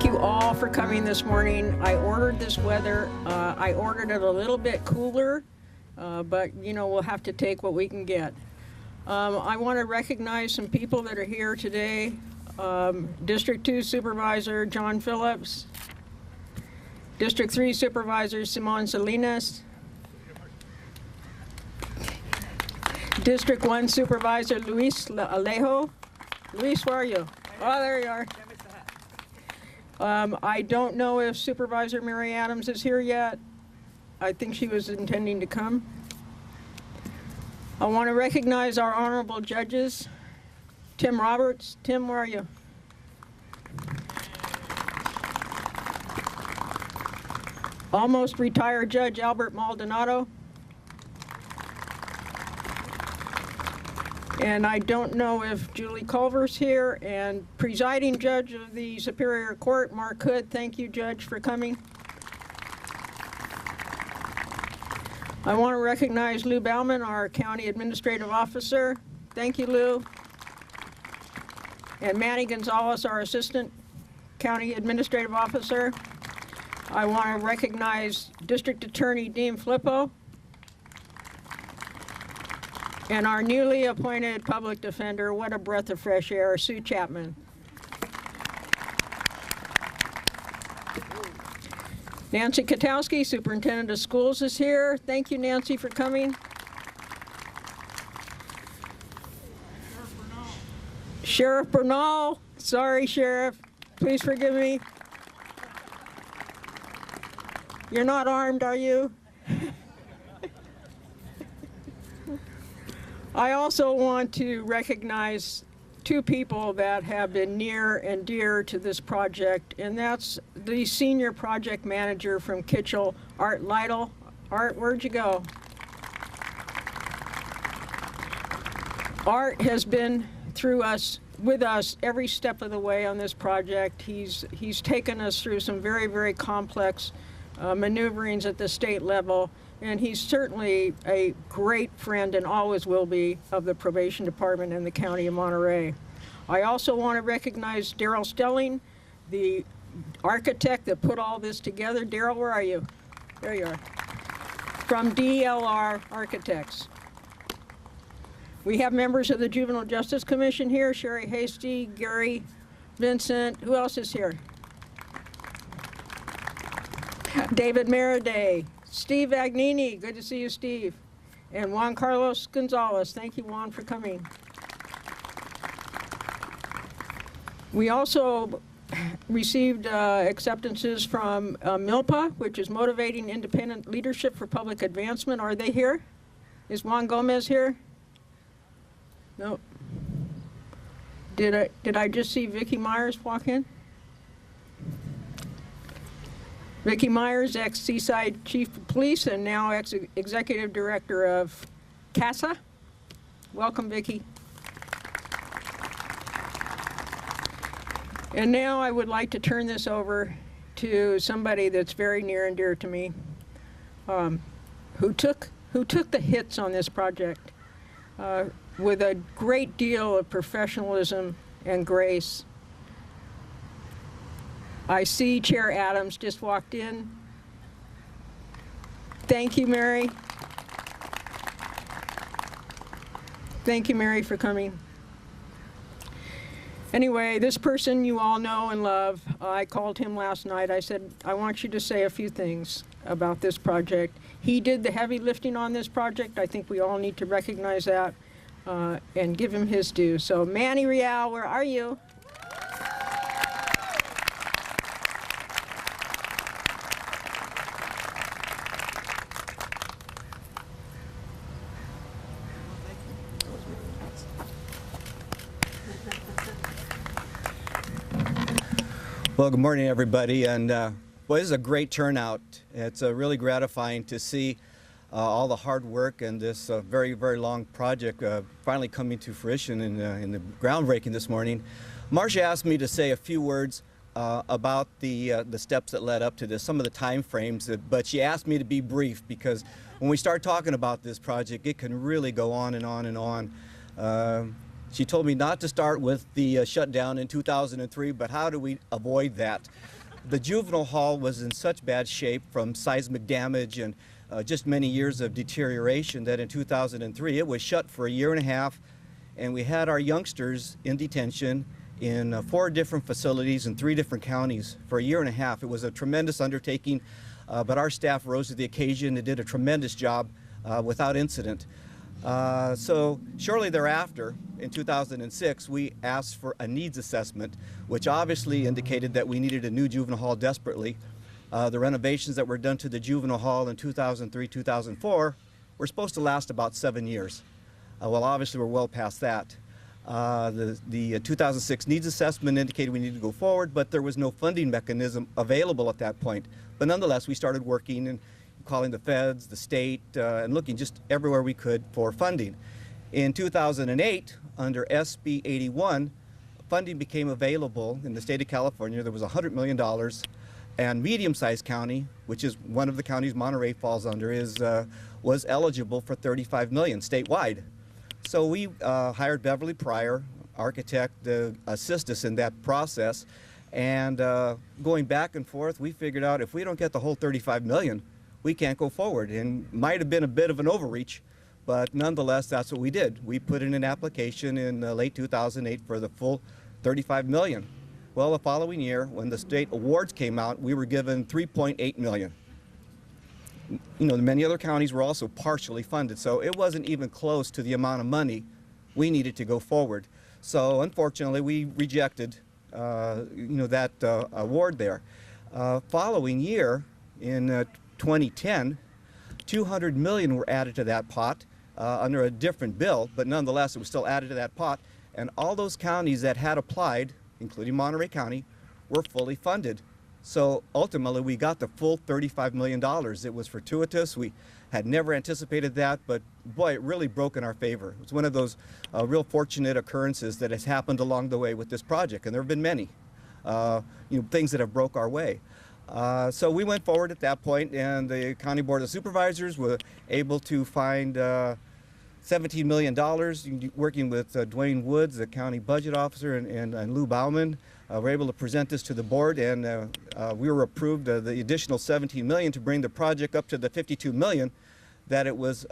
Thank you all for coming this morning. I ordered this weather. I ordered it a little bit cooler, but you know, we'll have to take what we can get. I want to recognize some people that are here today. District 2 Supervisor John Phillips, District 3 Supervisor Simon Salinas, District 1 Supervisor Luis Alejo. Luis, where are you? Oh, there you are. I don't know if Supervisor Mary Adams is here yet. I think she was intending to come. I want to recognize our honorable judges. Tim Roberts. Tim, where are you? Almost retired Judge Albert Maldonado. And I don't know if Julie Culver's here. And presiding judge of the Superior Court, Mark Hood. Thank you, Judge, for coming. I want to recognize Lou Bauman, our County Administrative Officer. Thank you, Lou. And Manny Gonzalez, our Assistant County Administrative Officer. I want to recognize District Attorney Dean Flippo and our newly appointed public defender, what a breath of fresh air, Sue Chapman. Nancy Katowski, Superintendent of Schools, is here. Thank you, Nancy, for coming. Sheriff Bernal. Sorry, Sheriff. Please forgive me. You're not armed, are you? I also want to recognize two people that have been near and dear to this project, and that's the senior project manager from Kitchell, Art Lytle. Art, where'd you go? Art has been with us every step of the way on this project. He's taken us through some very, very complex maneuverings at the state level, and he's certainly a great friend and always will be of the probation department in the county of Monterey. I also want to recognize Daryl Stelling, the architect that put all this together. Daryl, where are you? There you are. From DLR Architects. We have members of the Juvenile Justice Commission here, Sherry Hasty, Gary Vincent. Who else is here? David Maraday, Steve Agnini, good to see you, Steve, and Juan Carlos Gonzalez. Thank you, Juan, for coming. We also received acceptances from MILPA, which is Motivating Independent Leadership for Public Advancement. Are they here? Is Juan Gomez here? No. Did I just see Vicki Myers walk in? Vicki Myers, ex-Seaside Chief of Police and now ex-Executive Director of CASA. Welcome, Vicki. And now I would like to turn this over to somebody that's very near and dear to me, who took the hits on this project with a great deal of professionalism and grace. I see Chair Adams just walked in. Thank you, Mary. Thank you, Mary, for coming. Anyway, this person you all know and love, I called him last night. I said, I want you to say a few things about this project. He did the heavy lifting on this project. I think we all need to recognize that and give him his due. So Manny Real, where are you? Well, good morning, everybody, and boy, this is a great turnout. It's really gratifying to see all the hard work and this very, very long project finally coming to fruition in the groundbreaking this morning. Marcia asked me to say a few words about the steps that led up to this, some of the time frames, but she asked me to be brief because when we start talking about this project, it can really go on and on and on. She told me not to start with the shutdown in 2003, but how do we avoid that? The juvenile hall was in such bad shape from seismic damage and just many years of deterioration that in 2003 it was shut for a year and a half, and we had our youngsters in detention in 4 different facilities in 3 different counties for a year and a half. It was a tremendous undertaking, but our staff rose to the occasion and did a tremendous job without incident. So shortly thereafter, in 2006, we asked for a needs assessment, which obviously indicated that we needed a new juvenile hall desperately. The renovations that were done to the juvenile hall in 2003, 2004 were supposed to last about 7 years. Well, obviously we're well past that. The 2006 needs assessment indicated we needed to go forward, but there was no funding mechanism available at that point. But nonetheless, we started working and calling the feds, the state, and looking just everywhere we could for funding. In 2008, under SB 81, funding became available in the state of California. There was $100 million, and medium-sized county, which is one of the counties Monterey falls under, was eligible for $35 million statewide. So we hired Beverly Pryor, architect, to assist us in that process. And going back and forth, we figured out if we don't get the whole $35 million, we can't go forward. And might have been a bit of an overreach, but nonetheless, that's what we did. We put in an application in late 2008 for the full $35 million. Well, the following year, when the state awards came out, we were given $3.8 million. You know, many other counties were also partially funded, so it wasn't even close to the amount of money we needed to go forward. So unfortunately, we rejected that award there. Following year, in 2010, $200 million were added to that pot under a different bill, but nonetheless, it was still added to that pot, and all those counties that had applied, including Monterey County, were fully funded. So ultimately, we got the full $35 million. It was fortuitous. We had never anticipated that, but boy, it really broke in our favor. It's one of those real fortunate occurrences that has happened along the way with this project, and there have been many, things that have broke our way. So we went forward at that point, and the County Board of Supervisors were able to find $17 million, working with Dwayne Woods, the county budget officer, and Lou Bauman. We're able to present this to the board, and we were approved the additional $17 million to bring the project up to the $52 million that it was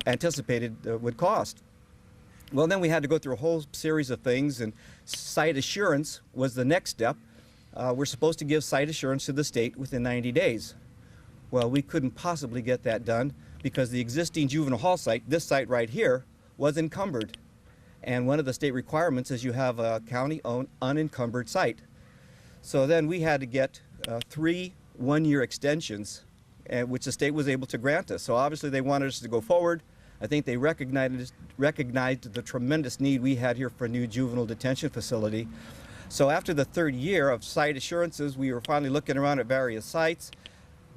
anticipated would cost. Well, then we had to go through a whole series of things, and site assurance was the next step. We're supposed to give site assurance to the state within 90 days. Well, we couldn't possibly get that done because the existing juvenile hall site, this site right here, was encumbered. And one of the state requirements is you have a county-owned unencumbered site. So then we had to get 3 one-year extensions, which the state was able to grant us. So obviously they wanted us to go forward. I think they recognized the tremendous need we had here for a new juvenile detention facility. So after the 3rd year of site assurances, we were finally looking around at various sites,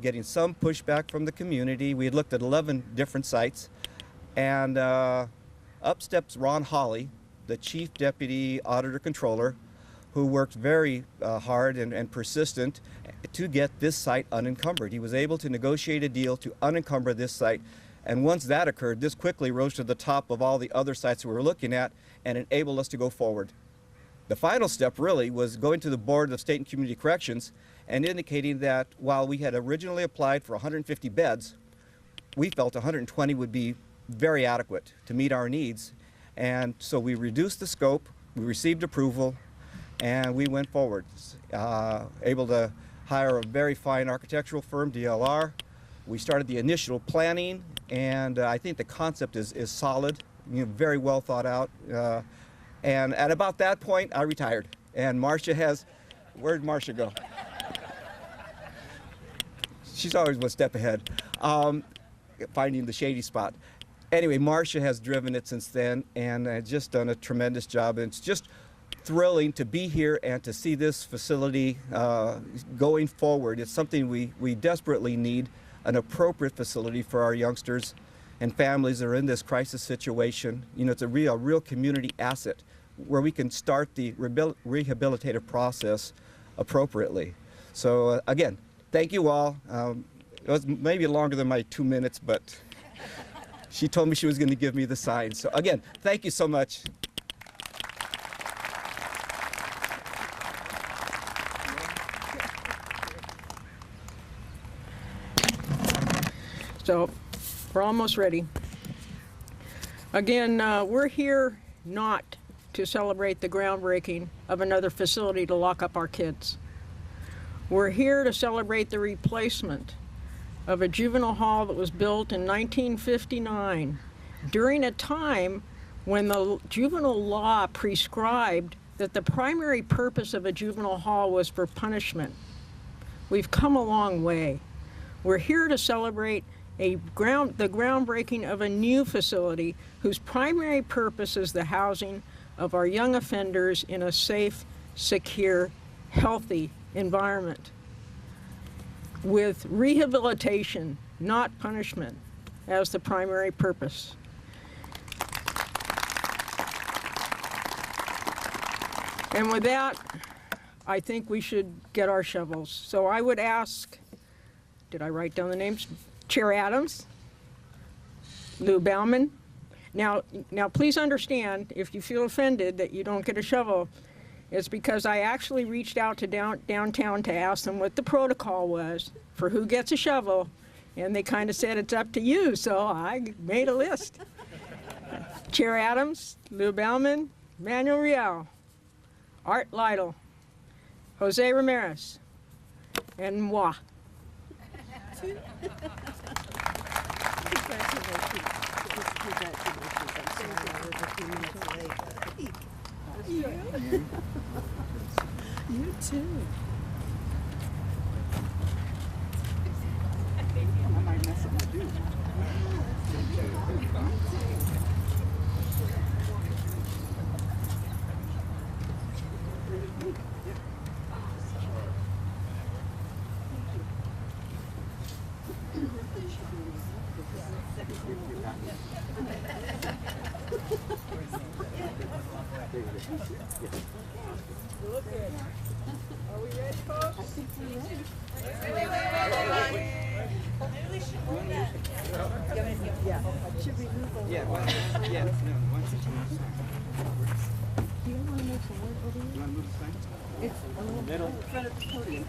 getting some pushback from the community. We had looked at 11 different sites, and up steps Ron Hawley, the Chief Deputy Auditor Controller, who worked very hard and persistent to get this site unencumbered. He was able to negotiate a deal to unencumber this site, and once that occurred, this quickly rose to the top of all the other sites we were looking at and enabled us to go forward. The final step really was going to the Board of State and Community Corrections and indicating that while we had originally applied for 150 beds, we felt 120 would be very adequate to meet our needs. And so we reduced the scope, we received approval, and we went forward. Able to hire a very fine architectural firm, DLR. We started the initial planning, and I think the concept is solid, very well thought out. And at about that point, I retired. And Marcia where'd Marcia go? She's always one step ahead, finding the shady spot. Anyway, Marcia has driven it since then and just done a tremendous job. And it's just thrilling to be here and to see this facility going forward. It's something we desperately need, an appropriate facility for our youngsters and families that are in this crisis situation. It's a real community asset where we can start the rehabilitative process appropriately. So again, thank you all. It was maybe longer than my 2 minutes, but She told me she was going to give me the sign. So again, thank you so much. So we're almost ready. Again, we're here not to celebrate the groundbreaking of another facility to lock up our kids. We're here to celebrate the replacement of a juvenile hall that was built in 1959 during a time when the juvenile law prescribed that the primary purpose of a juvenile hall was for punishment. We've come a long way. We're here to celebrate the groundbreaking of a new facility whose primary purpose is the housing of our young offenders in a safe, secure, healthy environment with rehabilitation, not punishment, as the primary purpose. And with that, I think we should get our shovels. So I would ask, did I write down the names? Chair Adams, Lou Bauman. Now please understand, if you feel offended that you don't get a shovel, it's because I actually reached out to downtown to ask them what the protocol was for who gets a shovel, and they kind of said it's up to you, so I made a list. Chair Adams, Lou Bauman, Manuel Real, Art Lytle, Jose Ramirez, and moi. You too. I might mess up my dude. Are we ready, folks? Should we move over? Yeah, yeah. Do you want to move forward over here? You want to move the sign? It's a little middle. In front of the podium.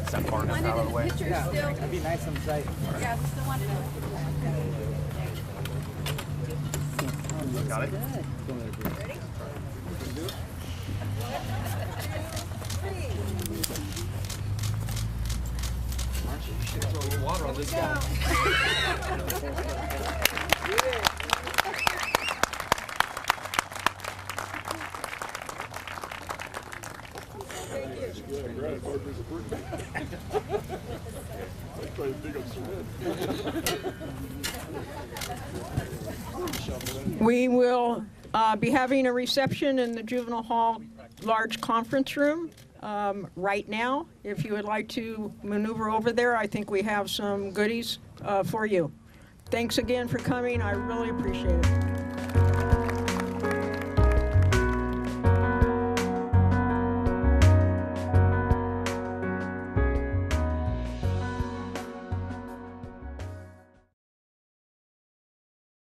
Is that far enough out of the way? It'd be nice on site. Yeah, we still want to. Got it? Ready? You should throw a little water on this guy. We will be having a reception in the Juvenile Hall large conference room right now. If you would like to maneuver over there, I think we have some goodies for you. Thanks again for coming. I really appreciate it.